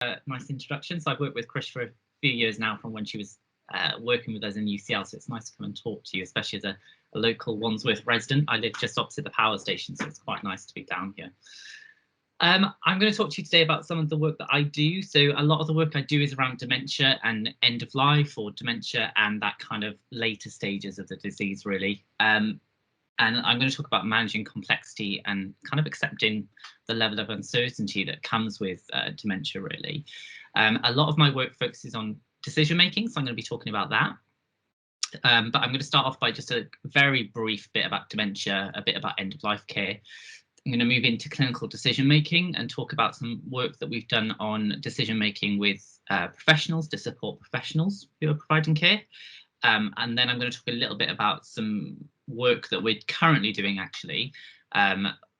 Nice introduction. So I've worked with Chris for a few years now, from when she was working with us in UCL, so it's nice to come and talk to you, especially as a local Wandsworth resident. I live just opposite the power station, so it's quite nice to be down here. I'm going to talk to you today about some of the work that I do. So a lot of the work I do is around dementia and end of life, or dementia and that kind of later stages of the disease, really. And I'm going to talk about managing complexity and kind of accepting the level of uncertainty that comes with dementia, really. A lot of my work focuses on decision making, so I'm going to be talking about that. But I'm going to start off by just a very brief bit about dementia, a bit about end of life care. I'm going to move into clinical decision making and talk about some work that we've done on decision making with professionals, to support professionals who are providing care. And then I'm going to talk a little bit about some work that we're currently doing, actually,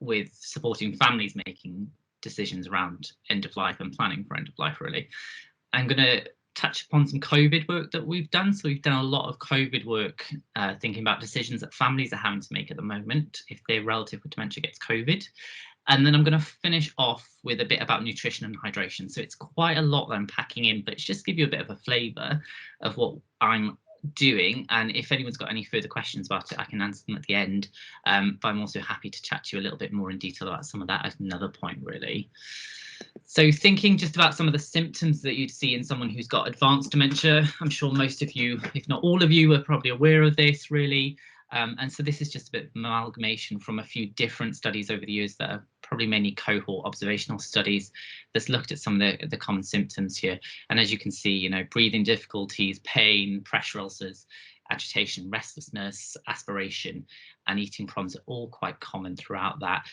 with supporting families making decisions around end of life and planning for end of life, really. I'm going to touch upon some COVID work that we've done. So we've done a lot of COVID work, thinking about decisions that families are having to make at the moment if their relative with dementia gets COVID. And then I'm going to finish off with a bit about nutrition and hydration. So it's quite a lot that I'm packing in, but it's just to give you a bit of a flavour of what I'm doing. And if anyone's got any further questions about it, I can answer them at the end. But I'm also happy to chat to you a little bit more in detail about some of that at another point, really. So thinking just about some of the symptoms that you'd see in someone who's got advanced dementia, I'm sure most of you, if not all of you, are probably aware of this, really. And so this is just a bit of amalgamation from a few different studies over the years that are probably mainly cohort observational studies that's looked at some of the common symptoms here. And as you can see, you know, breathing difficulties, pain, pressure ulcers, agitation, restlessness, aspiration, and eating problems are all quite common throughout that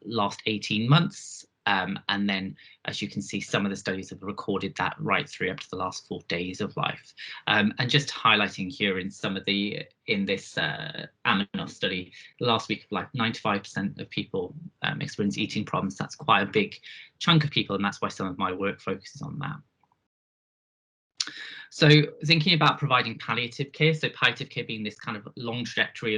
last 18 months. And then, as you can see, some of the studies have recorded that right through up to the last 4 days of life. And just highlighting here in some of the, in this Aminos study, the last week of life, 95% of people experience eating problems. That's quite a big chunk of people, and that's why some of my work focuses on that. So thinking about providing palliative care, so palliative care being this kind of long trajectory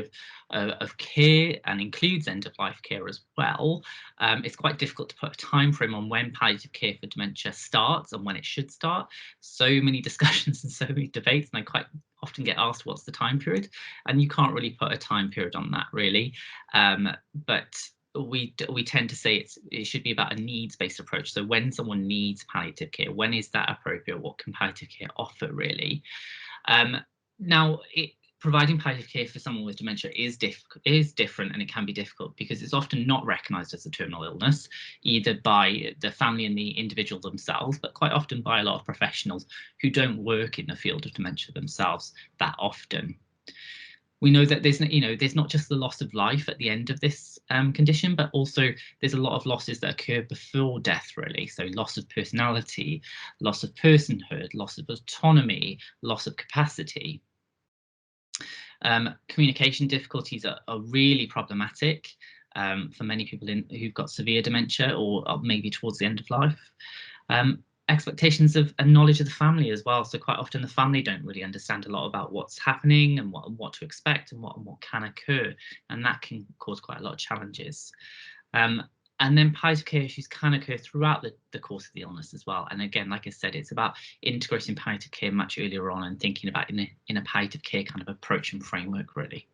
of care and includes end of life care as well. It's quite difficult to put a time frame on when palliative care for dementia starts and when it should start. So many discussions and so many debates, and I quite often get asked what's the time period, and you can't really put a time period on that, really. But we tend to say it should be about a needs-based approach. So when someone needs palliative care, when is that appropriate? What can palliative care offer, really? Now, providing palliative care for someone with dementia is different, and it can be difficult because it's often not recognised as a terminal illness, either by the family and the individual themselves, but quite often by a lot of professionals who don't work in the field of dementia themselves that often. We know that there's not just the loss of life at the end of this condition, but also there's a lot of losses that occur before death, really. So loss of personality, loss of personhood, loss of autonomy, loss of capacity. Communication difficulties are really problematic for many people who've got severe dementia or maybe towards the end of life. Expectations of and knowledge of the family as well. So quite often the family don't really understand a lot about what's happening and what to expect and what can occur, and that can cause quite a lot of challenges. And then palliative care issues can occur throughout the course of the illness as well. And again, like I said, it's about integrating palliative care much earlier on and thinking about in a palliative care kind of approach and framework, really.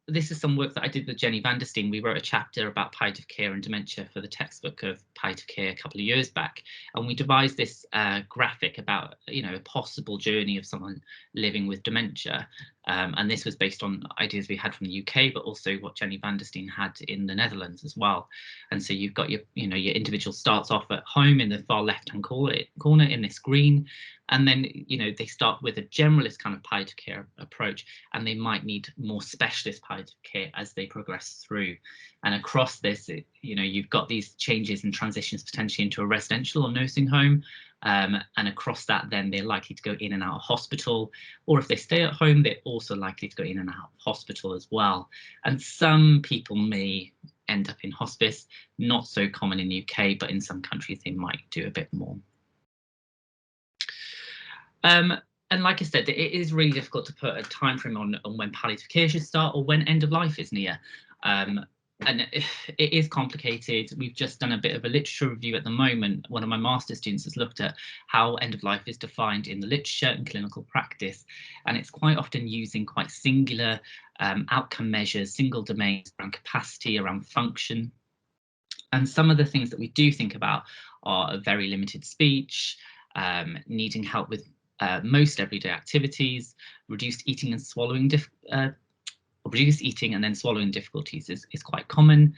This is some work that I did with Jenny Vandersteen. We wrote a chapter about palliative care and dementia for the textbook of palliative care a couple of years back, and we devised this graphic about, a possible journey of someone living with dementia. And this was based on ideas we had from the UK, but also what Jenny Vandersteen had in the Netherlands as well. And so you've got your individual starts off at home in the far left-hand corner in this green, and then they start with a generalist kind of palliative care approach, and they might need more specialist palliative care as they progress through. And across this, you've got these changes and transitions potentially into a residential or nursing home. And across that, then they're likely to go in and out of hospital, or if they stay at home, they're also likely to go in and out of hospital as well. And some people may end up in hospice, not so common in the UK, but in some countries they might do a bit more. And like I said, it is really difficult to put a time frame on when palliative care should start or when end of life is near. and it is complicated. We've just done a bit of a literature review at the moment. One of my master's students has looked at how end of life is defined in the literature and clinical practice, and it's quite often using quite singular outcome measures, single domains around capacity, around function. And some of the things that we do think about are a very limited speech, needing help with most everyday activities, reduced eating and swallowing reduced eating and then swallowing difficulties is quite common.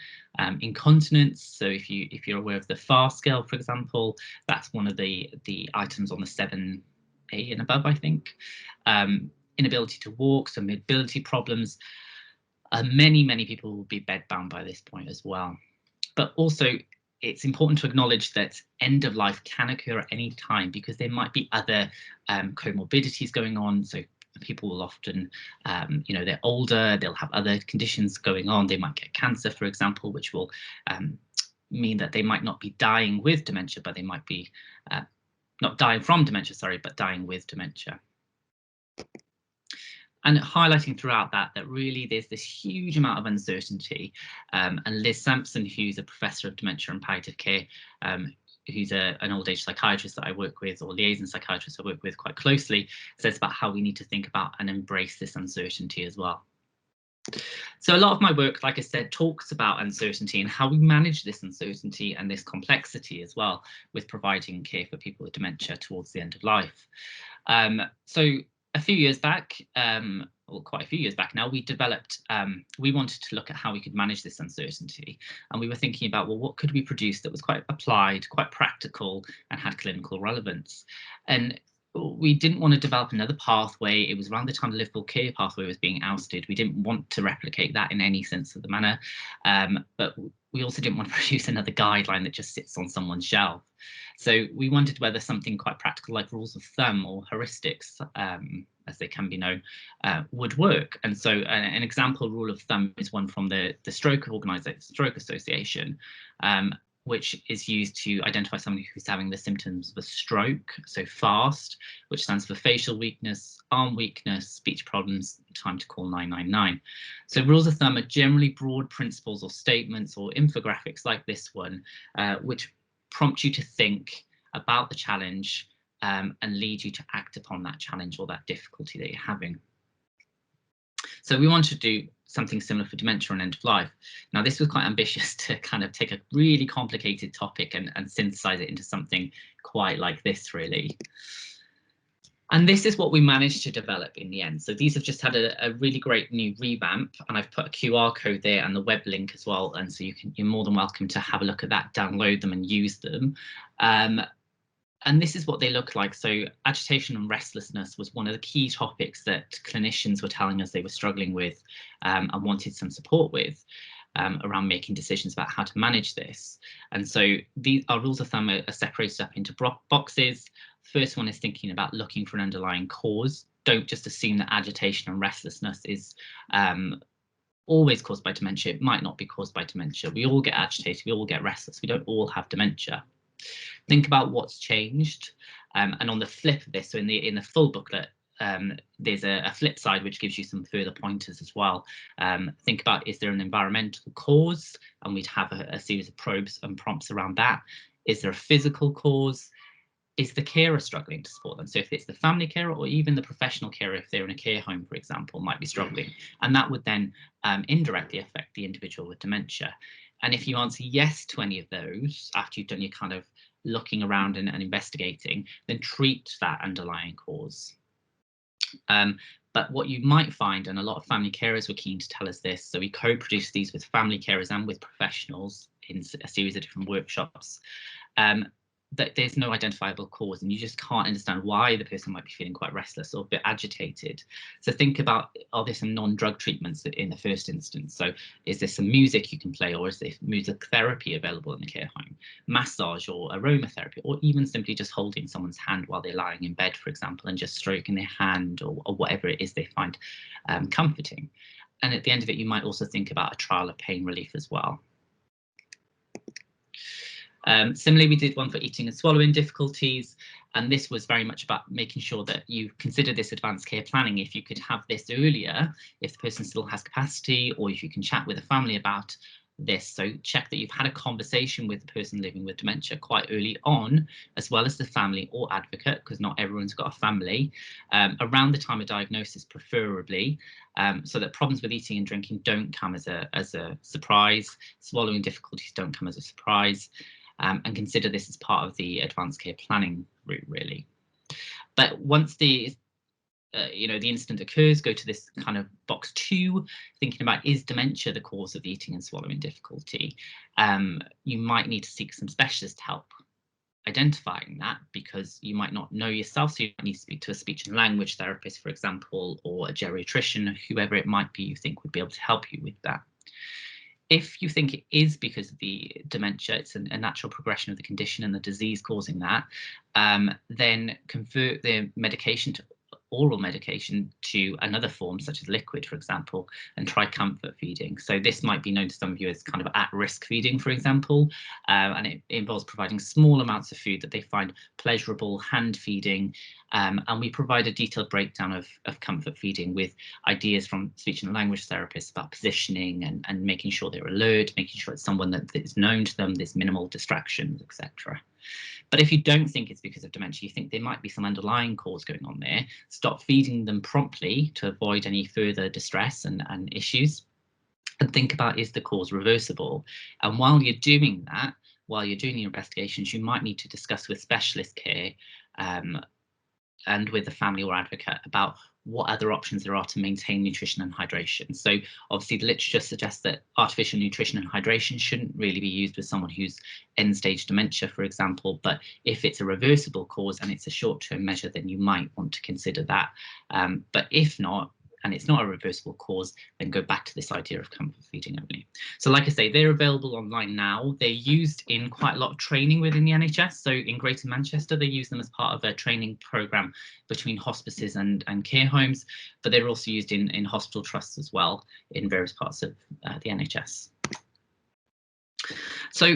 Incontinence, so if you're aware of the FAR scale, for example, that's one of the items on the 7A and above, I think. Inability to walk, so mobility problems. Many people will be bedbound by this point as well. But also, it's important to acknowledge that end of life can occur at any time, because there might be other comorbidities going on. So people will often, they're older, they'll have other conditions going on. They might get cancer, for example, which will mean that they might not be dying with dementia, but they might be not dying from dementia, sorry, but dying with dementia. And highlighting throughout that really there's this huge amount of uncertainty. And Liz Sampson, who's a professor of dementia and palliative care, who's an old age psychiatrist that I work with, or liaison psychiatrist I work with quite closely, says about how we need to think about and embrace this uncertainty as well. So a lot of my work, like I said, talks about uncertainty and how we manage this uncertainty and this complexity as well with providing care for people with dementia towards the end of life. So a few years back, well, quite a few years back now, we developed, we wanted to look at how we could manage this uncertainty. And we were thinking about, well, what could we produce that was quite applied, quite practical, and had clinical relevance? And we didn't want to develop another pathway. It was around the time the Liverpool Care pathway was being ousted. We didn't want to replicate that in any sense of the manner. But we also didn't want to produce another guideline that just sits on someone's shelf. So we wondered whether something quite practical like rules of thumb or heuristics, as they can be known, would work. And so an example rule of thumb is one from the Stroke Association, which is used to identify somebody who's having the symptoms of a stroke. So FAST, which stands for facial weakness, arm weakness, speech problems, time to call 999. So rules of thumb are generally broad principles or statements or infographics like this one, which prompt you to think about the challenge and lead you to act upon that challenge or that difficulty that you're having. So we wanted to do something similar for dementia and end of life. Now, this was quite ambitious to kind of take a really complicated topic and synthesize it into something quite like this, really. And this is what we managed to develop in the end. So these have just had a really great new revamp, and I've put a QR code there and the web link as well. And so you're more than welcome to have a look at that, download them and use them. And this is what they look like. So agitation and restlessness was one of the key topics that clinicians were telling us they were struggling with and wanted some support with around making decisions about how to manage this. And so our rules of thumb are separated up into boxes. First one is thinking about looking for an underlying cause. Don't just assume that agitation and restlessness is always caused by dementia. It might not be caused by dementia. We all get agitated, we all get restless. We don't all have dementia. Think about what's changed, and on the flip of this, so in the full booklet, there's a flip side which gives you some further pointers as well. Think about, is there an environmental cause? And we'd have a series of probes and prompts around that. Is there a physical cause? Is the carer struggling to support them? So if it's the family carer or even the professional carer, if they're in a care home, for example, might be struggling. And that would then indirectly affect the individual with dementia. And if you answer yes to any of those, after you've done your kind of looking around and investigating, then treat that underlying cause. But what you might find, and a lot of family carers were keen to tell us this, so we co-produced these with family carers and with professionals in a series of different workshops, that there's no identifiable cause, and you just can't understand why the person might be feeling quite restless or a bit agitated. So think about, are there some non-drug treatments in the first instance? So is there some music you can play, or is there music therapy available in the care home, massage or aromatherapy, or even simply just holding someone's hand while they're lying in bed, for example, and just stroking their hand or whatever it is they find comforting. And at the end of it, you might also think about a trial of pain relief as well. Similarly, we did one for eating and swallowing difficulties, and this was very much about making sure that you consider this advanced care planning. If you could have this earlier, if the person still has capacity, or if you can chat with the family about this. So check that you've had a conversation with the person living with dementia quite early on, as well as the family or advocate, because not everyone's got a family, around the time of diagnosis preferably, so that problems with eating and drinking don't come as a surprise, swallowing difficulties don't come as a surprise, and consider this as part of the advanced care planning route, really. But once the the incident occurs, go to this kind of box 2, thinking about, is dementia the cause of eating and swallowing difficulty? You might need to seek some specialist help identifying that, because you might not know yourself, so you might need to speak to a speech and language therapist, for example, or a geriatrician, whoever it might be you think would be able to help you with that. If you think it is because of the dementia, it's a natural progression of the condition and the disease causing that, then convert the medication to oral medication to another form, such as liquid, for example, and try comfort feeding. So this might be known to some of you as kind of at-risk feeding, for example, and it involves providing small amounts of food that they find pleasurable, hand feeding, and we provide a detailed breakdown of comfort feeding with ideas from speech and language therapists about positioning and making sure they're alert, making sure it's someone that is known to them, there's minimal distractions, etc. But if you don't think it's because of dementia, you think there might be some underlying cause going on there, stop feeding them promptly to avoid any further distress and issues, and think about, is the cause reversible? And while you're doing that, while you're doing your investigations, you might need to discuss with specialist care and with the family or advocate about what other options there are to maintain nutrition and hydration. So obviously the literature suggests that artificial nutrition and hydration shouldn't really be used with someone who's end stage dementia, for example, but if it's a reversible cause and it's a short-term measure, then you might want to consider that. But if not, and it's not a reversible cause, then go back to this idea of comfort feeding only. So like I say, they're available online now. They're used in quite a lot of training within the NHS. So in Greater Manchester, they use them as part of a training programme between hospices and care homes, but they're also used in hospital trusts as well in various parts of the NHS. So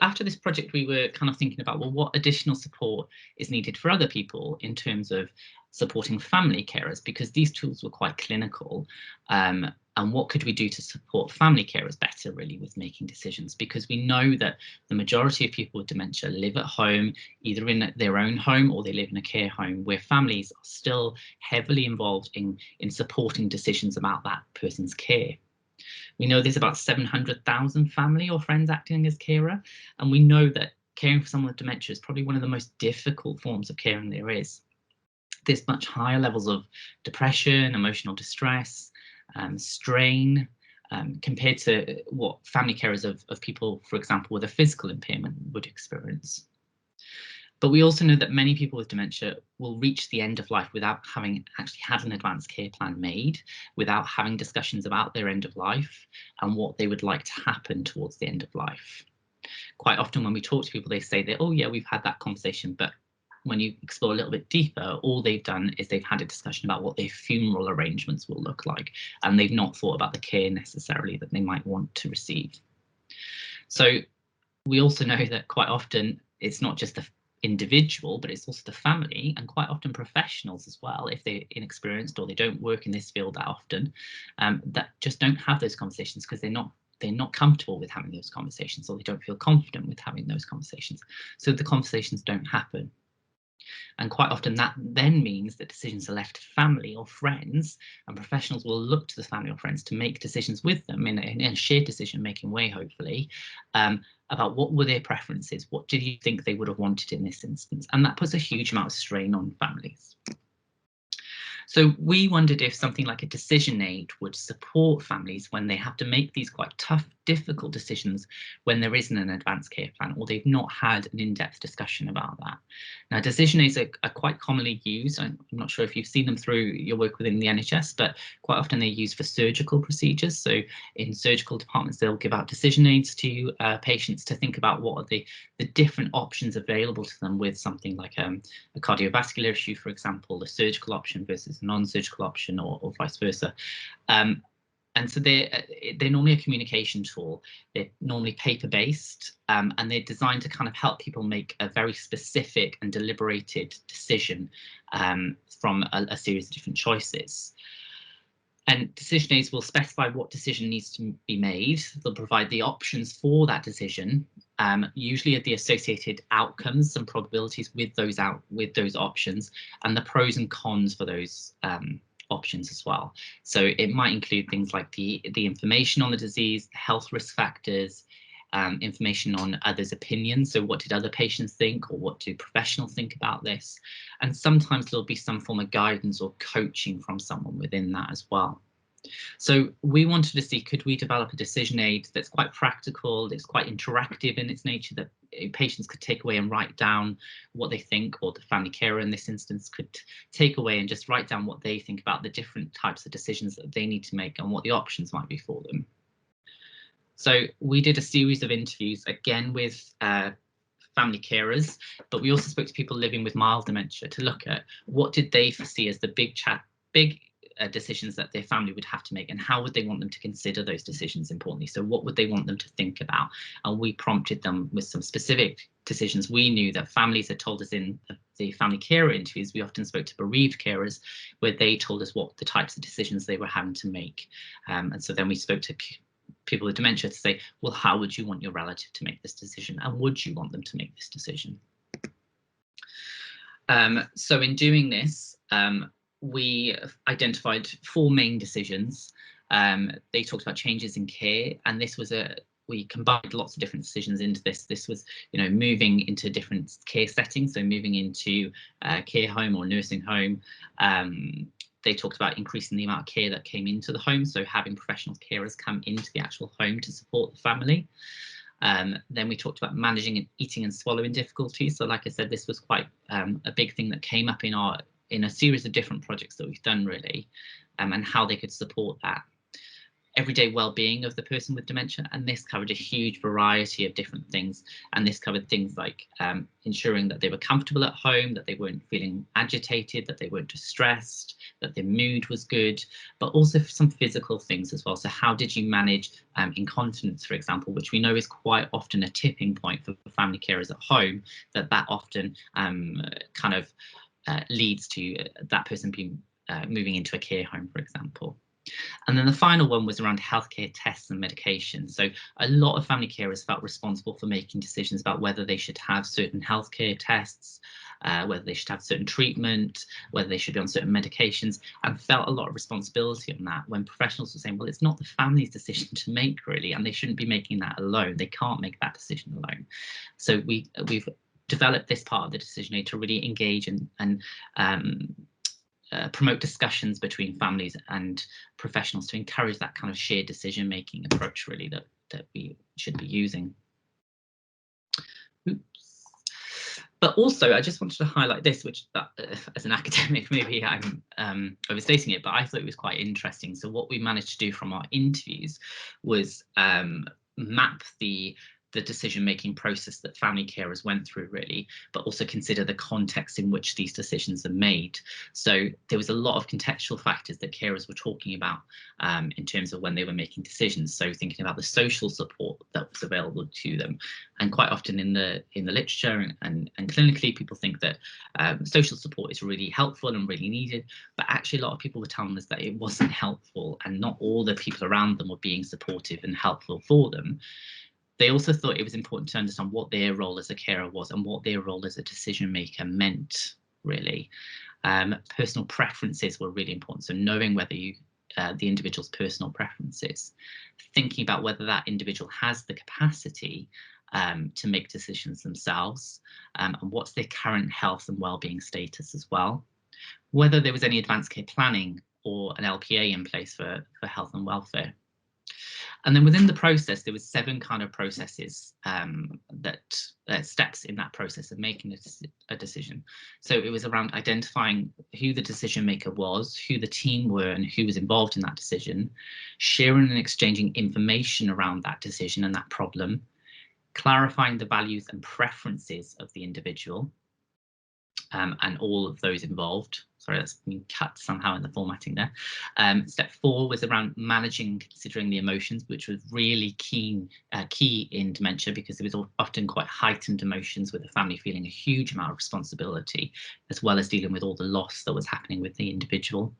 after this project, we were kind of thinking about, well, what additional support is needed for other people in terms of supporting family carers, because these tools were quite clinical. And what could we do to support family carers better, really, with making decisions? Because we know that the majority of people with dementia live at home, either in their own home or they live in a care home, where families are still heavily involved in supporting decisions about that person's care. We know there's about 700,000 family or friends acting as carer, and we know that caring for someone with dementia is probably one of the most difficult forms of caring there is. There's much higher levels of depression, emotional distress, strain, compared to what family carers of people, for example, with a physical impairment would experience. But we also know that many people with dementia will reach the end of life without having actually had an advanced care plan made, without having discussions about their end of life and what they would like to happen towards the end of life. Quite often when we talk to people, they say that, oh yeah, we've had that conversation, but when you explore a little bit deeper, all they've done is they've had a discussion about what their funeral arrangements will look like, and they've not thought about the care necessarily that they might want to receive. So we also know that quite often it's not just the individual, but it's also the family, and quite often professionals as well, if they're inexperienced or they don't work in this field that often, that just don't have those conversations because they're not comfortable with having those conversations, or they don't feel confident with having those conversations. So the conversations don't happen. And quite often that then means that decisions are left to family or friends, and professionals will look to the family or friends to make decisions with them in a shared decision-making way, hopefully, about what were their preferences, what did you think they would have wanted in this instance, and that puts a huge amount of strain on families. So we wondered if something like a decision aid would support families when they have to make these quite tough, difficult decisions when there isn't an advanced care plan, or they've not had an in-depth discussion about that. Now, decision aids are quite commonly used. I'm not sure if you've seen them through your work within the NHS, but quite often they're used for surgical procedures. So in surgical departments, they'll give out decision aids to patients to think about what are the different options available to them with something like a cardiovascular issue, for example, a surgical option versus a non-surgical option, or vice versa. And so they're normally a communication tool. They're normally paper-based, and they're designed to kind of help people make a very specific and deliberated decision from a series of different choices. And decision aids will specify what decision needs to be made. They'll provide the options for that decision, usually at the associated outcomes and probabilities with those options, and the pros and cons for those options as well. So it might include things like the information on the disease, the health risk factors, information on others' opinions. So what did other patients think, or what do professionals think about this? And sometimes there'll be some form of guidance or coaching from someone within that as well. So we wanted to see, could we develop a decision aid that's quite practical, that's quite interactive in its nature, that patients could take away and write down what they think, or the family carer in this instance could take away and just write down what they think about the different types of decisions that they need to make and what the options might be for them. So we did a series of interviews, again with family carers, but we also spoke to people living with mild dementia to look at what did they foresee as the big decisions that their family would have to make, and how would they want them to consider those decisions importantly. So what would they want them to think about? And we prompted them with some specific decisions we knew that families had told us in the family carer interviews. We often spoke to bereaved carers where they told us what the types of decisions they were having to make. And so then we spoke to people with dementia to say, well, how would you want your relative to make this decision, and would you want them to make this decision? So in doing this, we identified 4 main decisions. They talked about changes in care, and this was we combined lots of different decisions into this. This was, moving into different care settings, so moving into care home or nursing home. They talked about increasing the amount of care that came into the home, so having professional carers come into the actual home to support the family. Then we talked about managing eating and swallowing difficulties. So like I said, this was quite a big thing that came up in a series of different projects that we've done really, and how they could support that. Everyday well-being of the person with dementia, and this covered a huge variety of different things, and this covered things like ensuring that they were comfortable at home, that they weren't feeling agitated, that they weren't distressed, that their mood was good, but also some physical things as well. So how did you manage incontinence, for example, which we know is quite often a tipping point for family carers at home, that often kind of leads to that person being moving into a care home, for example. And then the final one was around healthcare tests and medication. So a lot of family carers felt responsible for making decisions about whether they should have certain healthcare tests, whether they should have certain treatment, whether they should be on certain medications, and felt a lot of responsibility on that, when professionals were saying, well, it's not the family's decision to make really, and they shouldn't be making that alone. They can't make that decision alone. So we've developed this part of the decision aid to really engage and promote discussions between families and professionals to encourage that kind of shared decision-making approach really that we should be using. Oops. But also, I just wanted to highlight this, which as an academic, maybe I'm overstating it, but I thought it was quite interesting. So what we managed to do from our interviews was map the decision-making process that family carers went through really, but also consider the context in which these decisions are made. So there was a lot of contextual factors that carers were talking about in terms of when they were making decisions. So thinking about the social support that was available to them, and quite often in the literature and clinically, people think that social support is really helpful and really needed, but actually a lot of people were telling us that it wasn't helpful, and not all the people around them were being supportive and helpful for them. They also thought it was important to understand what their role as a carer was and what their role as a decision maker meant, really. Personal preferences were really important. So knowing whether the individual's personal preferences, thinking about whether that individual has the capacity to make decisions themselves, and what's their current health and well-being status as well. Whether there was any advanced care planning or an LPA in place for health and welfare. And then within the process, there was 7 kind of processes steps in that process of making a decision. So it was around identifying who the decision maker was, who the team were, and who was involved in that decision, sharing and exchanging information around that decision and that problem, clarifying the values and preferences of the individual, and all of those involved. Sorry, that's been cut somehow in the formatting there. Step 4 was around managing and considering the emotions, which was really key in dementia, because there was often quite heightened emotions, with the family feeling a huge amount of responsibility, as well as dealing with all the loss that was happening with the individual.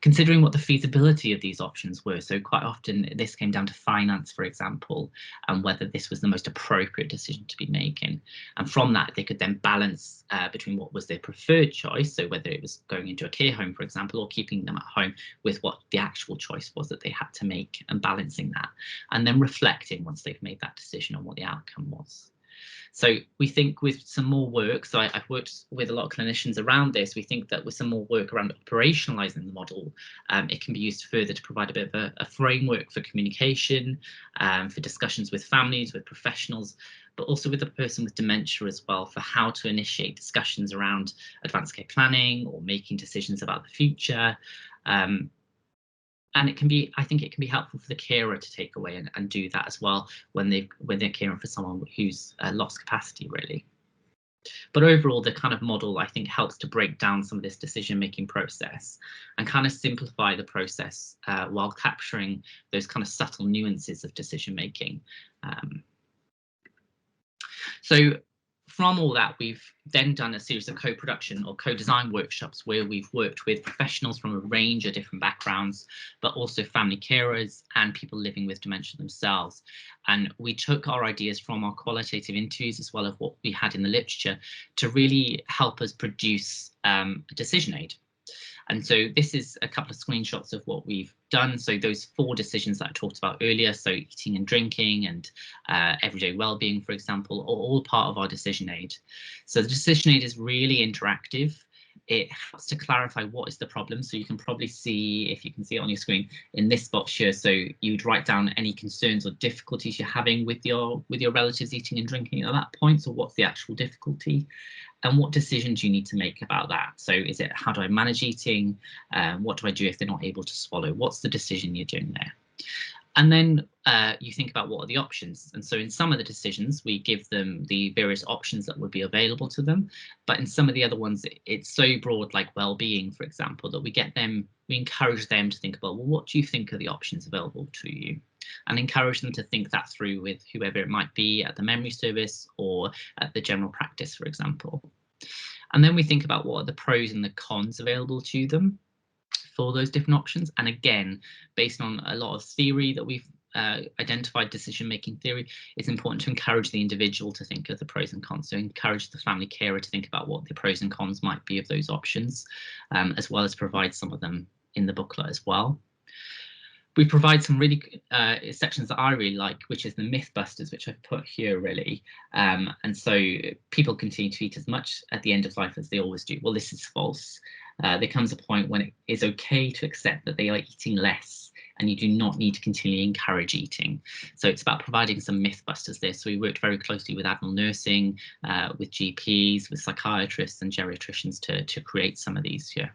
Considering what the feasibility of these options were. So quite often this came down to finance, for example, and whether this was the most appropriate decision to be making. And from that, they could then balance between what was their preferred choice, so whether it was going into a care home, for example, or keeping them at home, with what the actual choice was that they had to make, and balancing that, and then reflecting once they've made that decision on what the outcome was. So we think with some more work, so I've worked with a lot of clinicians around this, we think that with some more work around operationalising the model, it can be used further to provide a bit of a framework for communication, for discussions with families, with professionals, but also with the person with dementia as well, for how to initiate discussions around advanced care planning or making decisions about the future. And it can be, I think it can be helpful for the carer to take away and do that as well when they're caring for someone who's lost capacity, really. But overall, the kind of model, I think, helps to break down some of this decision-making process and kind of simplify the process while capturing those kind of subtle nuances of decision-making. So from all that, we've then done a series of co-production or co-design workshops where we've worked with professionals from a range of different backgrounds, but also family carers and people living with dementia themselves. And we took our ideas from our qualitative interviews as well as what we had in the literature to really help us produce a decision aid. And so this is a couple of screenshots of what we've done. So those 4 decisions that I talked about earlier, so eating and drinking and everyday well-being, for example, are all part of our decision aid. So the decision aid is really interactive. It helps to clarify what is the problem. So you can probably see, if you can see it on your screen, in this box here, so you'd write down any concerns or difficulties you're having with your relatives eating and drinking at that point. So what's the actual difficulty? And what decisions you need to make about that. So is it, how do I manage eating? What do I do if they're not able to swallow? What's the decision you're doing there? And then you think about what are the options. And so in some of the decisions, we give them the various options that would be available to them. But in some of the other ones, it's so broad, like well-being, for example, that we encourage them to think about, well, what do you think are the options available to you? And encourage them to think that through with whoever it might be at the memory service or at the general practice, for example. And then we think about what are the pros and the cons available to them for those different options. And again, based on a lot of theory that we've identified, decision-making theory, it's important to encourage the individual to think of the pros and cons. So encourage the family carer to think about what the pros and cons might be of those options, as well as provide some of them in the booklet as well. We provide some really sections that I really like, which is the Mythbusters, which I've put here really. And so people continue to eat as much at the end of life as they always do. Well, this is false. There comes a point when it is okay to accept that they are eating less, and you do not need to continually encourage eating. So it's about providing some Mythbusters there. So we worked very closely with adult nursing, with GPs, with psychiatrists and geriatricians to create some of these here.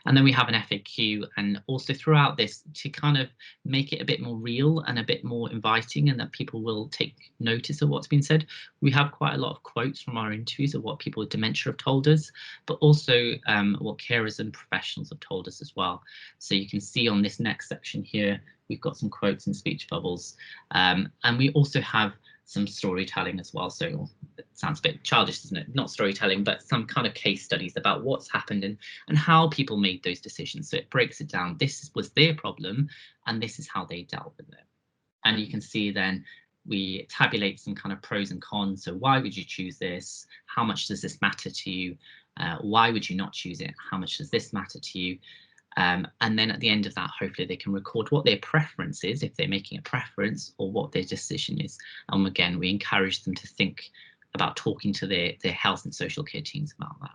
And then we have an FAQ, and also throughout this to kind of make it a bit more real and a bit more inviting, and that people will take notice of what's been said. We have quite a lot of quotes from our interviews of what people with dementia have told us, but also what carers and professionals have told us as well. So you can see on this next section here, we've got some quotes and speech bubbles, and we also have some storytelling as well. So it sounds a bit childish, doesn't it? Not storytelling, but some kind of case studies about what's happened and how people made those decisions. So it breaks it down. This was their problem, and this is how they dealt with it. And you can see then we tabulate some kind of pros and cons. So why would you choose this? How much does this matter to you? Why would you not choose it? How much does this matter to you? And then at the end of that, hopefully they can record what their preference is, if they're making a preference, or what their decision is. And again, we encourage them to think about talking to their health and social care teams about that.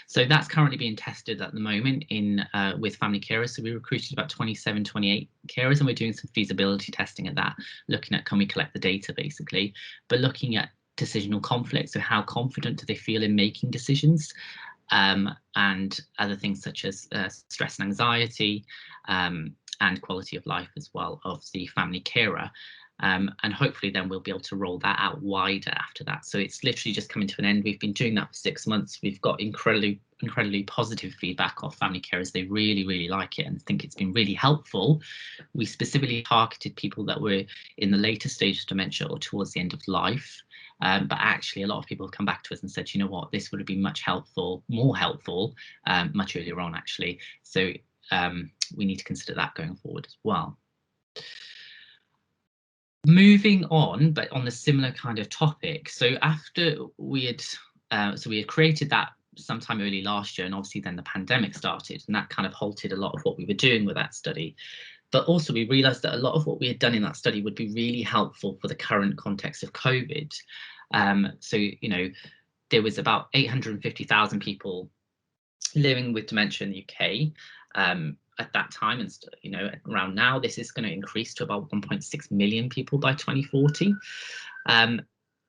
So that's currently being tested at the moment in with family carers. So we recruited about 27, 28 carers, and we're doing some feasibility testing at that, looking at can we collect the data basically, but looking at decisional conflict. So how confident do they feel in making decisions? And other things such as stress and anxiety, and quality of life as well of the family carer. And hopefully then we'll be able to roll that out wider after that. So it's literally just coming to an end. We've been doing that for 6 months. We've got incredibly positive feedback off family carers. They really, really like it and think it's been really helpful. We specifically targeted people that were in the later stage of dementia or towards the end of life. But actually, a lot of people have come back to us and said, you know what, this would have been more helpful, much earlier on, actually. So we need to consider that going forward as well. Moving on, but on a similar kind of topic. So after we had created that sometime early last year, and obviously then the pandemic started, and that kind of halted a lot of what we were doing with that study. But also we realised that a lot of what we had done in that study would be really helpful for the current context of COVID. So, you know, there was about 850,000 people living with dementia in the UK at that time, and you know, around now this is going to increase to about 1.6 million people by 2040.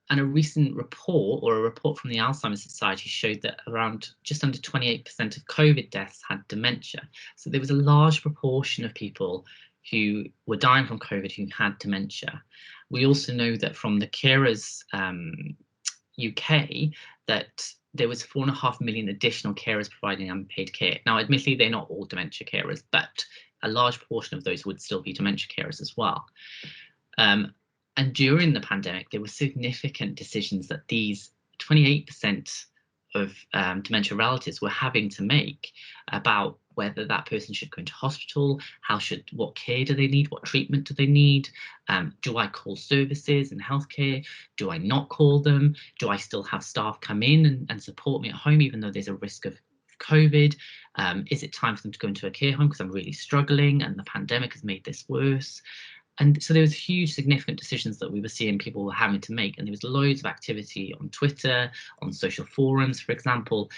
And a recent report from the Alzheimer Society showed that around just under 28% of COVID deaths had dementia. So there was a large proportion of people who were dying from COVID who had dementia. We also know that from the Carers UK that there was 4.5 million additional carers providing unpaid care. Now, admittedly, they're not all dementia carers, but a large proportion of those would still be dementia carers as well. And during the pandemic, there were significant decisions that these 28% of dementia relatives were having to make about whether that person should go into hospital, what care do they need, what treatment do they need, do I call services and healthcare, do I not call them, do I still have staff come in and support me at home even though there's a risk of COVID, is it time for them to go into a care home because I'm really struggling and the pandemic has made this worse. And so there was huge significant decisions that we were seeing people were having to make, and there was loads of activity on Twitter, on social forums, for example,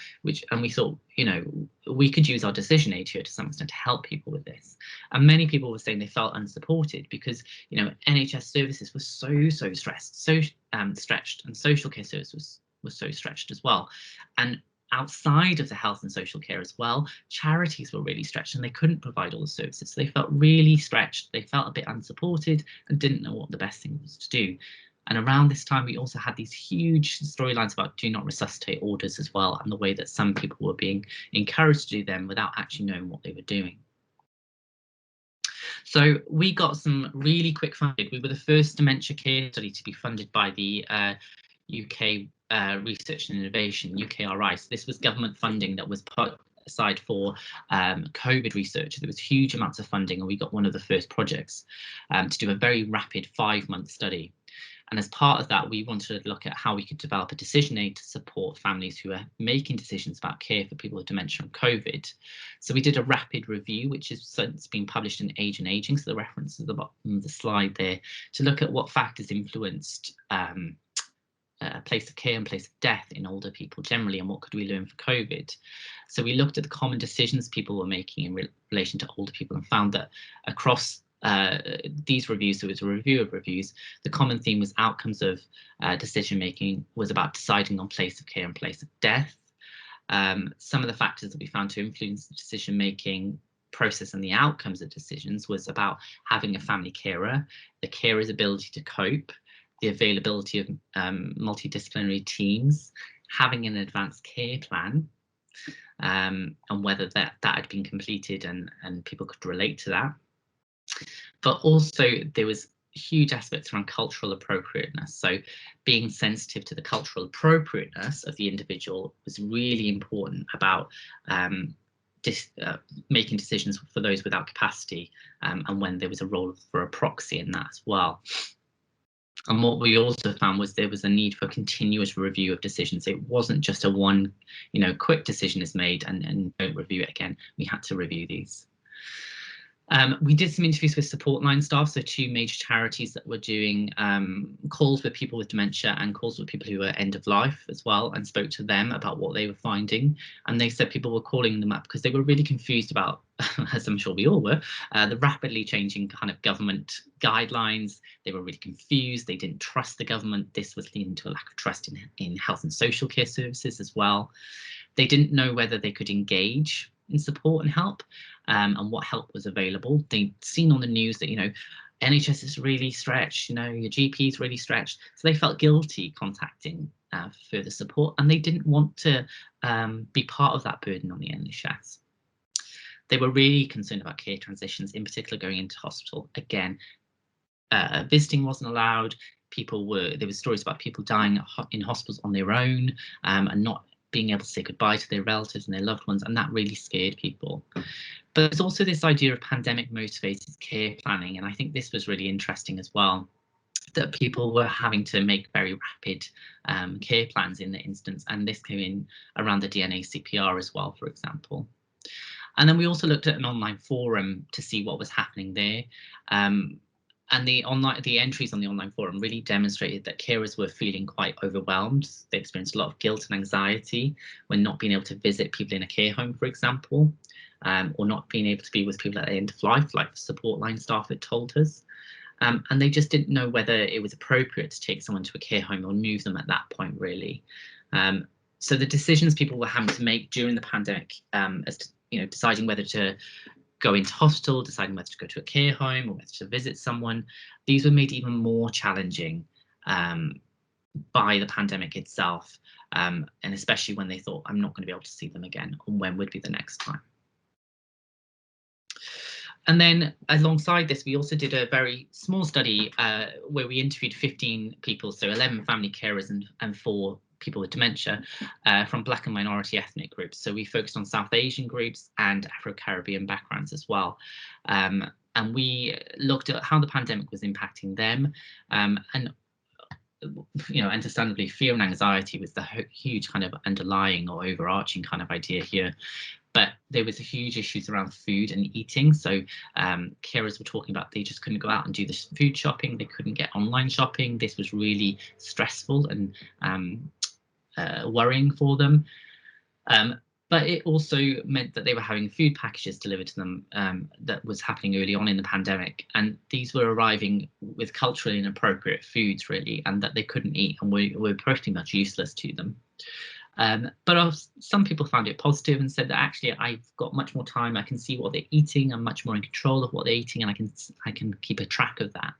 and we thought, you know, we could use our decision aid here to some extent to help people with this. And many people were saying they felt unsupported because, you know, NHS services were so stressed, so stretched, and social care services was so stretched as well. And outside of the health and social care as well, charities were really stretched and they couldn't provide all the services. So they felt really stretched, they felt a bit unsupported and didn't know what the best thing was to do. And around this time, we also had these huge storylines about do not resuscitate orders as well, and the way that some people were being encouraged to do them without actually knowing what they were doing. So we got some really quick funding. We were the first dementia care study to be funded by the UK Research and Innovation, UKRI. So this was government funding that was put aside for COVID research. There was huge amounts of funding, and we got one of the first projects to do a very rapid 5-month study. And as part of that, we wanted to look at how we could develop a decision aid to support families who are making decisions about care for people with dementia and COVID. So we did a rapid review, which has since been published in Age and Aging, so the reference at the bottom of the slide there, to look at what factors influenced place of care and place of death in older people generally, and what could we learn for COVID. So we looked at the common decisions people were making in relation to older people and found that across these reviews, so it was a review of reviews, the common theme was outcomes of decision making was about deciding on place of care and place of death. Some of the factors that we found to influence the decision making process and the outcomes of decisions was about having a family carer, the carer's ability to cope, the availability of multidisciplinary teams, having an advanced care plan, and whether that had been completed and people could relate to that. But also there was huge aspects around cultural appropriateness. So being sensitive to the cultural appropriateness of the individual was really important about making decisions for those without capacity, and when there was a role for a proxy in that as well. And what we also found was there was a need for continuous review of decisions. It wasn't just a one, you know, quick decision is made and don't review it again. We had to review these. We did some interviews with support line staff, so 2 major charities that were doing calls with people with dementia and calls with people who were end of life as well, and spoke to them about what they were finding. And they said people were calling them up because they were really confused about, as I'm sure we all were, the rapidly changing kind of government guidelines. They were really confused, they didn't trust the government. This was leading to a lack of trust in health and social care services as well. They didn't know whether they could engage in support and help, and what help was available. They'd seen on the news that, you know, NHS is really stretched, you know, your GP is really stretched. So they felt guilty contacting further support, and they didn't want to be part of that burden on the NHS. They were really concerned about care transitions, in particular going into hospital. Again, visiting wasn't allowed. There were stories about people dying in hospitals on their own and not being able to say goodbye to their relatives and their loved ones, and that really scared people. But there's also this idea of pandemic motivated care planning, and I think this was really interesting as well, that people were having to make very rapid care plans in the instance, and this came in around the DNA CPR as well, for example. And then we also looked at an online forum to see what was happening there. And the entries on the online forum really demonstrated that carers were feeling quite overwhelmed. They experienced a lot of guilt and anxiety when not being able to visit people in a care home, for example, or not being able to be with people at the end of life, like the support line staff had told us. And they just didn't know whether it was appropriate to take someone to a care home or move them at that point, really. So the decisions people were having to make during the pandemic, as to, deciding whether to go into hospital, deciding whether to go to a care home or whether to visit someone, these were made even more challenging by the pandemic itself, and especially when they thought, I'm not going to be able to see them again, and when would be the next time. And then alongside this, we also did a very small study where we interviewed 15 people, so 11 family carers and 4 people with dementia from Black and minority ethnic groups. So we focused on South Asian groups and Afro-Caribbean backgrounds as well. And we looked at how the pandemic was impacting them. And understandably, fear and anxiety was the huge kind of underlying or overarching kind of idea here. But there was huge issues around food and eating. So carers were talking about they just couldn't go out and do the food shopping. They couldn't get online shopping. This was really stressful and worrying for them. But it also meant that they were having food packages delivered to them that was happening early on in the pandemic. And these were arriving with culturally inappropriate foods, really, and that they couldn't eat and were pretty much useless to them. But some people found it positive and said that actually I've got much more time. I can see what they're eating. I'm much more in control of what they're eating, and I can keep a track of that.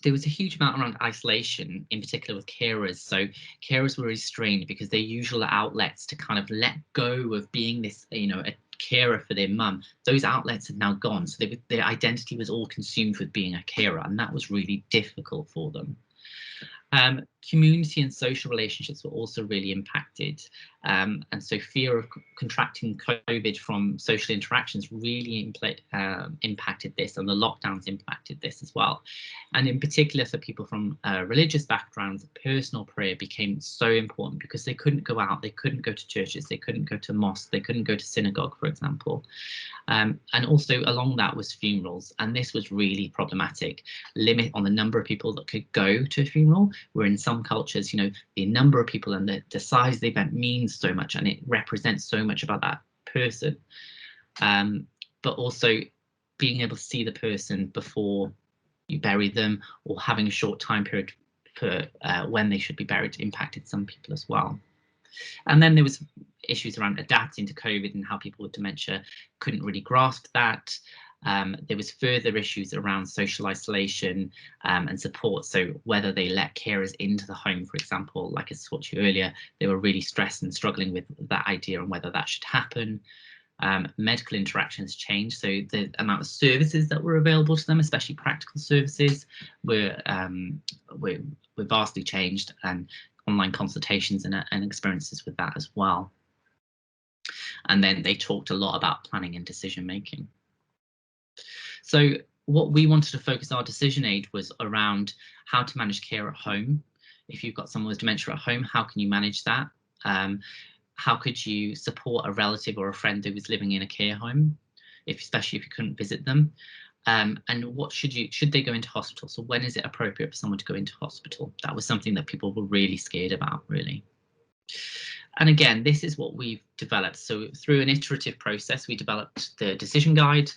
There was a huge amount around isolation, in particular with carers. So carers were restrained because their usual outlets to kind of let go of being this, a carer for their mum, those outlets had now gone. So their identity was all consumed with being a carer, and that was really difficult for them. Community and social relationships were also really impacted, and so fear of contracting COVID from social interactions really impacted this, and the lockdowns impacted this as well. And in particular for people from religious backgrounds, personal prayer became so important because they couldn't go out, they couldn't go to churches, they couldn't go to mosques, they couldn't go to synagogue, for example. And also along that was funerals, and this was really problematic. Limit on the number of people that could go to a funeral, where in some cultures, the number of people and the size of the event means so much, and it represents so much about that person. But also being able to see the person before you bury them, or having a short time period for when they should be buried, impacted some people as well. And then there was issues around adapting to COVID and how people with dementia couldn't really grasp that. There was further issues around social isolation and support. So whether they let carers into the home, for example, like I talked to you earlier, they were really stressed and struggling with that idea and whether that should happen. Medical interactions changed, so the amount of services that were available to them, especially practical services, were vastly changed, and online consultations and experiences with that as well. And then they talked a lot about planning and decision making. So what we wanted to focus our decision aid was around how to manage care at home. If you've got someone with dementia at home, how can you manage that? How could you support a relative or a friend who was living in a care home, especially if you couldn't visit them? And what should they go into hospital? So when is it appropriate for someone to go into hospital? That was something that people were really scared about, really. And again, this is what we've developed. So through an iterative process, we developed the decision guide.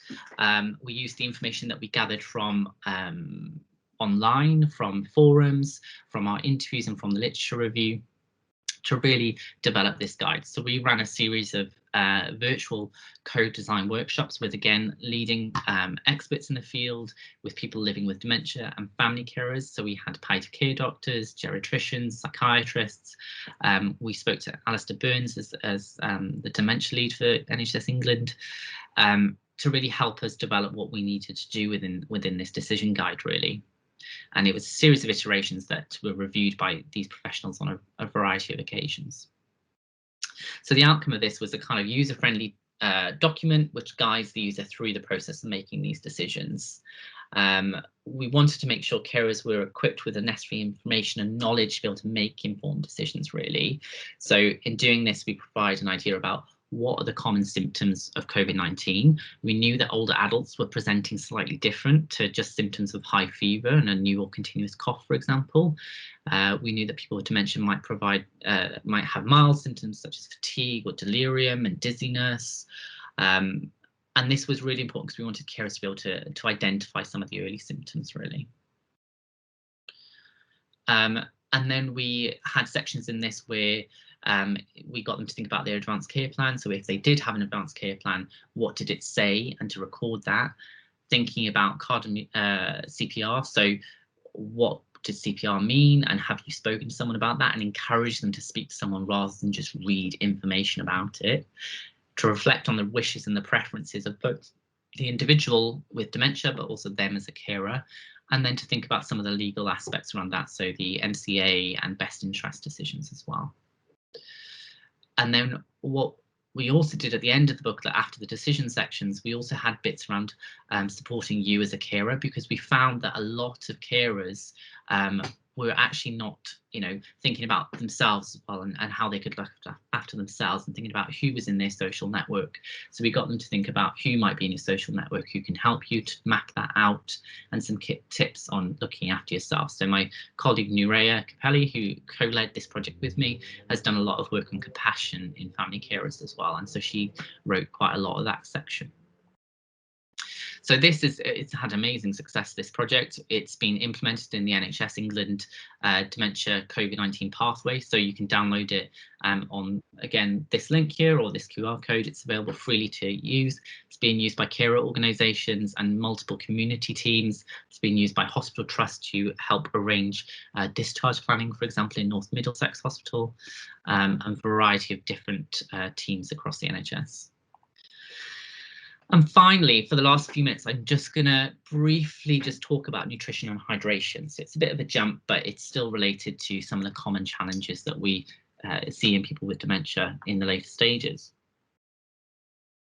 We used the information that we gathered from online, from forums, from our interviews, and from the literature review to really develop this guide. So we ran a series of virtual code design workshops with, again, leading experts in the field, with people living with dementia and family carers. So we had palliative care doctors, geriatricians, psychiatrists. We spoke to Alistair Burns as the dementia lead for NHS England to really help us develop what we needed to do within this decision guide, really. And it was a series of iterations that were reviewed by these professionals on a variety of occasions. So the outcome of this was a kind of user-friendly document which guides the user through the process of making these decisions. We wanted to make sure carers were equipped with the necessary information and knowledge to be able to make informed decisions, really. So in doing this, we provide an idea about what are the common symptoms of COVID-19. We knew that older adults were presenting slightly different to just symptoms of high fever and a new or continuous cough, for example. We knew that people with dementia might have mild symptoms such as fatigue or delirium and dizziness. And this was really important because we wanted carers to be able to identify some of the early symptoms, really. And then we had sections in this where we got them to think about their advanced care plan. So if they did have an advanced care plan, what did it say, and to record that. Thinking about CPR, so what did CPR mean, and have you spoken to someone about that, and encourage them to speak to someone rather than just read information about it. To reflect on the wishes and the preferences of both the individual with dementia, but also them as a carer, and then to think about some of the legal aspects around that, so the MCA and best interest decisions as well. And then what we also did at the end of the booklet, after the decision sections, we also had bits around supporting you as a carer, because we found that a lot of carers were actually not, thinking about themselves as well, and how they could look after themselves, and thinking about who was in their social network. So we got them to think about who might be in your social network, who can help you to map that out, and some tips on looking after yourself. So my colleague Nurea Capelli, who co-led this project with me, has done a lot of work on compassion in family carers as well, and so she wrote quite a lot of that section. So it's had amazing success, this project. It's been implemented in the NHS England dementia COVID-19 pathway. So you can download it on, again, this link here or this QR code. It's available freely to use. It's being used by carer organisations and multiple community teams. It's being used by hospital trusts to help arrange discharge planning, for example, in North Middlesex Hospital, and a variety of different teams across the NHS. And finally, for the last few minutes, I'm just going to briefly just talk about nutrition and hydration. So it's a bit of a jump, but it's still related to some of the common challenges that we see in people with dementia in the later stages.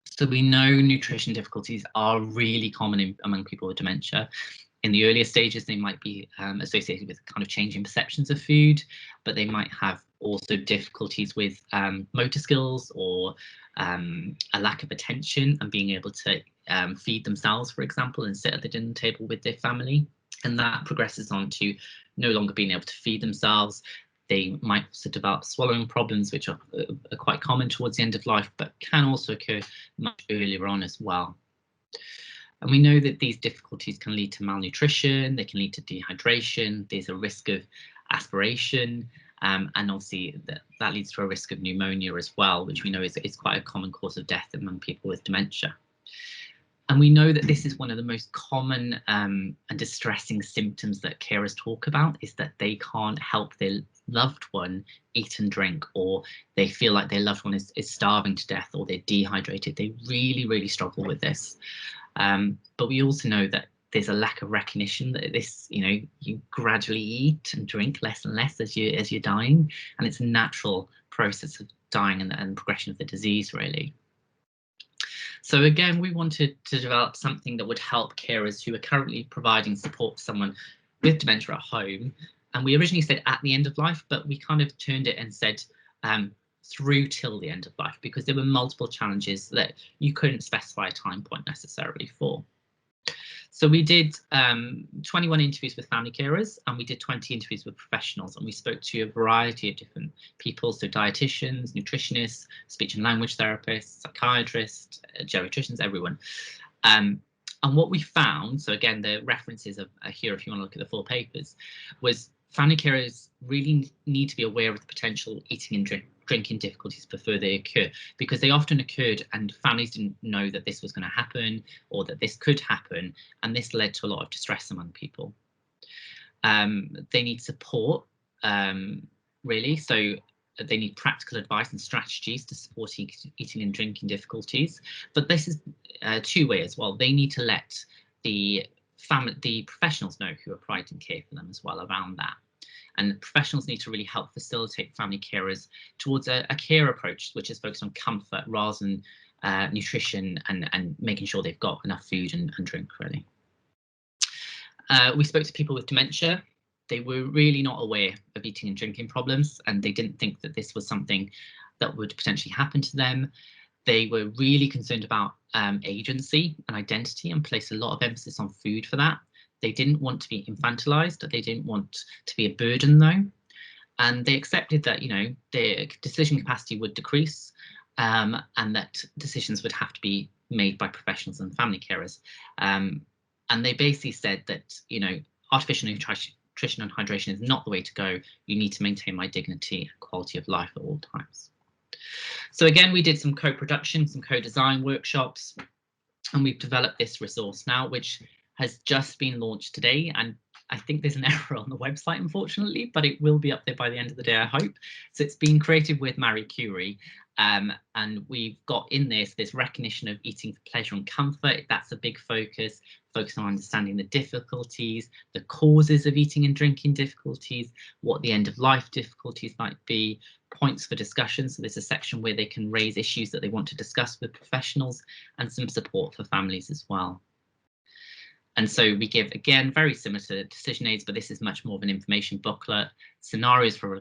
So we know nutrition difficulties are really common among people with dementia. In the earlier stages, they might be associated with kind of changing perceptions of food, but they might have also difficulties with motor skills, or a lack of attention and being able to feed themselves, for example, and sit at the dinner table with their family. And that progresses on to no longer being able to feed themselves. They might also develop swallowing problems, which are quite common towards the end of life, but can also occur much earlier on as well. And we know that these difficulties can lead to malnutrition, they can lead to dehydration, there's a risk of aspiration, and obviously that leads to a risk of pneumonia as well, which we know is quite a common cause of death among people with dementia. And we know that this is one of the most common and distressing symptoms that carers talk about, is that they can't help their loved one eat and drink, or they feel like their loved one is starving to death, or they're dehydrated. They really, really struggle with this. But we also know that there's a lack of recognition that this, you gradually eat and drink less and less as you're dying, and it's a natural process of dying and progression of the disease, really. So again, we wanted to develop something that would help carers who are currently providing support for someone with dementia at home. And we originally said at the end of life, but we kind of turned it and said through till the end of life, because there were multiple challenges that you couldn't specify a time point necessarily for. So we did 21 interviews with family carers, and we did 20 interviews with professionals, and we spoke to a variety of different people, so dietitians, nutritionists, speech and language therapists, psychiatrists, geriatricians, everyone. And what we found, so again, the references are here if you want to look at the full papers, was family carers really need to be aware of the potential eating and drinking difficulties before they occur, because they often occurred and families didn't know that this was going to happen, or that this could happen, and this led to a lot of distress among people. They need support, really, so they need practical advice and strategies to support eating and drinking difficulties, but this is two-way as well. They need to let the the professionals know who are providing care for them as well around that. And professionals need to really help facilitate family carers towards a care approach, which is focused on comfort rather than nutrition and making sure they've got enough food and drink, really. We spoke to people with dementia. They were really not aware of eating and drinking problems, and they didn't think that this was something that would potentially happen to them. They were really concerned about agency and identity and placed a lot of emphasis on food for that. They didn't want to be infantilized. They didn't want to be a burden, though. And they accepted that, you know, their decision capacity would decrease and that decisions would have to be made by professionals and family carers. And they basically said that, you know, artificial nutrition and hydration is not the way to go. You need to maintain my dignity and quality of life at all times. So again, we did some co-production, some co-design workshops, and we've developed this resource now, which has just been launched today. And I think there's an error on the website, unfortunately, but it will be up there by the end of the day, I hope. So it's been created with Marie Curie. And we've got in this recognition of eating for pleasure and comfort. That's a big focus on understanding the difficulties, the causes of eating and drinking difficulties, what the end of life difficulties might be, points for discussion. So there's a section where they can raise issues that they want to discuss with professionals, and some support for families as well. And so we give, again, very similar to decision aids, but this is much more of an information booklet, scenarios for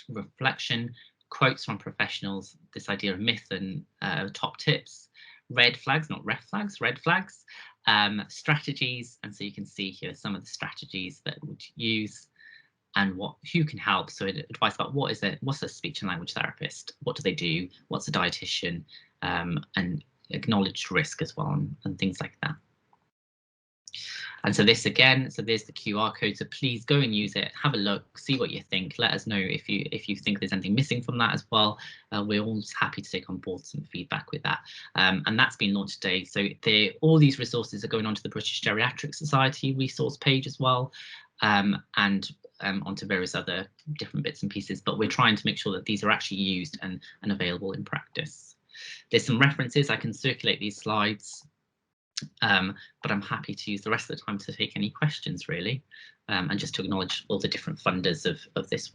reflection, quotes from professionals, this idea of myth and top tips, red flags, not red flags, red flags, strategies. And so you can see here some of the strategies that would use and who can help. So advice about what's a speech and language therapist, what do they do, what's a dietitian, and acknowledged risk as well, and things like that. And so this again, so there's the QR code. So please go and use it, have a look, see what you think. Let us know if you think there's anything missing from that as well. We're always happy to take on board some feedback with that. And that's been launched today. So all these resources are going onto the British Geriatric Society resource page as well, and onto various other different bits and pieces. But we're trying to make sure that these are actually used and available in practice. There's some references. I can circulate these slides. But I'm happy to use the rest of the time to take any questions, really, and just to acknowledge all the different funders of this work.